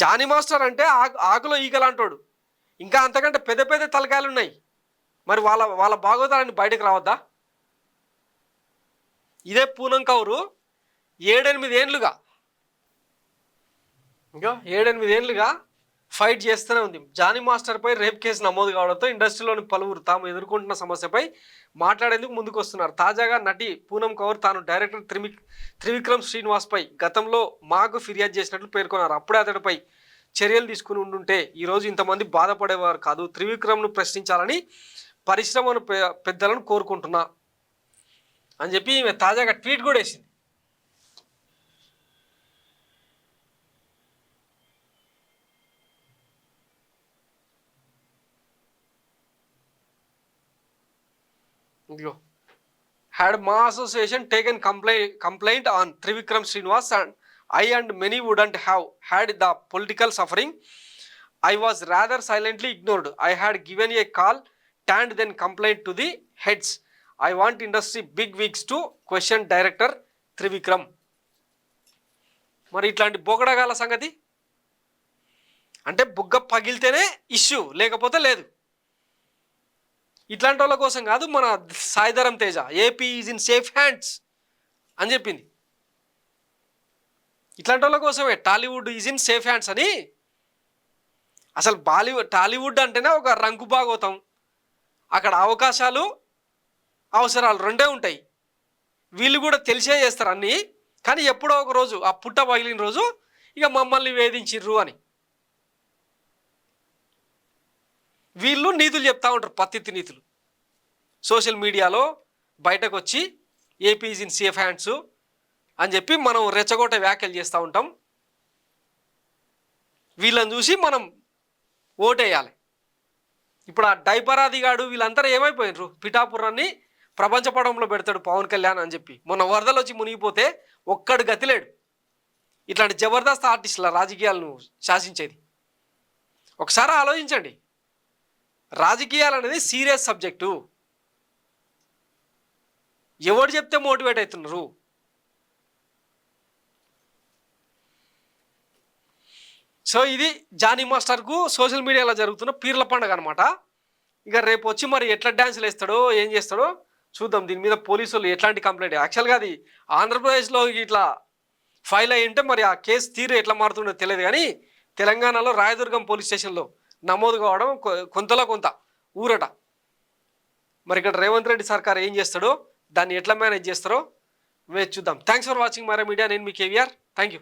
Johnny master అంటే ఆకులో ఈగలాంటోడు. ఇంకా అంతకంటే పెద్ద పెద్ద తలకాయలు ఉన్నాయి. మరి వాళ్ళ వాళ్ళ బాగోతాలని బయటకు రావద్దా? ఇదే పూనం కౌరు 7-8 ఏళ్ళుగా ఇంకా 7-8 ఏళ్ళుగా ఫైట్ చేస్తూనే ఉంది. జానీ మాస్టర్పై రేప్ కేసు నమోదు కావడంతో ఇండస్ట్రీలోని పలువురు తాము ఎదుర్కొంటున్న సమస్యపై మాట్లాడేందుకు ముందుకు వస్తున్నారు. తాజాగా నటి పూనం కౌర్ తాను డైరెక్టర్ త్రివిక్రమ్ శ్రీనివాస్పై గతంలో మాకు ఫిర్యాదు చేసినట్లు పేర్కొన్నారు. అప్పుడే అతడిపై చర్యలు తీసుకుని ఉండుంటే ఈరోజు ఇంతమంది బాధపడేవారు కాదు. త్రివిక్రమ్ను ప్రశ్నించాలని పరిశ్రమను పెద్దలను కోరుకుంటున్నా అని చెప్పి ఈమె తాజాగా ట్వీట్ కూడా వేసింది. ఇదిగో, had Ma Association taken complaint on Trivikram Srinivas and I and many wouldn't have had the political suffering. I was rather silently ignored. I had given a call, turned then complaint to the heads. I want industry big wigs to question director Trivikram. మరి ఇట్లాంటి బొగడగాల సంగతి అంటే బుగ్గ పగిలితేనే issue, లేకపోతే లేదు. ఇట్లాంటి వాళ్ళ కోసం కాదు మన Sai Dharam Teja AP is in safe hands అని చెప్పింది. ఇట్లాంటి వాళ్ళ కోసమే Tollywood is in safe hands అని. అసలు టాలీవుడ్ అంటేనే ఒక రంకు భాగవతం. అక్కడ అవకాశాలు అవసరాలు రెండే ఉంటాయి. వీళ్ళు కూడా తెలిసే చేస్తారు అన్నీ. కానీ ఎప్పుడో ఒక రోజు ఆ పుట్ట పగిలిన రోజు ఇక మమ్మల్ని వేధించిర్రు అని వీళ్ళు నీతులు చెప్తా ఉంటారు, పత్తిత్తి నీతులు. సోషల్ మీడియాలో బయటకు వచ్చి AP is in safe hands అని చెప్పి మనం రెచ్చగొట్టే వ్యాఖ్యలు చేస్తూ ఉంటాం. వీళ్ళని చూసి మనం ఓటేయాలి. ఇప్పుడు ఆ డైపరాదిగాడు వీళ్ళందరూ ఏమైపోయినరు? పిఠాపురాన్ని ప్రపంచ పటంలో పెడతాడు పవన్ కళ్యాణ్ అని చెప్పి మొన్న వరదలు వచ్చి మునిగిపోతే ఒక్కడు గతిలేడు. ఇట్లాంటి జబర్దస్త్ ఆర్టిస్టుల రాజకీయాలను శాసించేది. ఒకసారి ఆలోచించండి. రాజకీయాలు అనేది సీరియస్ సబ్జెక్టు. ఎవరు చెప్తే మోటివేట్ అవుతున్నారు? సో ఇది జానీ మాస్టర్కు సోషల్ మీడియాలో జరుగుతున్న పీర్ల పండుగ అనమాట. ఇక రేపు వచ్చి మరి ఎట్లా డ్యాన్సులు వేస్తాడో ఏం చేస్తాడో చూద్దాం. దీని మీద పోలీసులు ఎట్లాంటి కంప్లైంట్, యాక్చువల్గా అది ఆంధ్రప్రదేశ్లో ఇట్లా ఫైల్ అయ్యి ఉంటే మరి ఆ కేసు తీరు ఎట్లా మారుతుందో తెలియదు. కానీ తెలంగాణలో రాయదుర్గం పోలీస్ స్టేషన్లో నమోదు కావడం కొంతలో కొంత ఊరట. మరి ఇక్కడ రేవంత్ రెడ్డి సర్కార్ ఏం చేస్తాడో, దాన్ని ఎట్లా మేనేజ్ చేస్తారో వేచి చూద్దాం. థ్యాంక్స్ ఫర్ వాచింగ్ మరో మీడియా. నేను మీ కేవీఆర్. Thank you.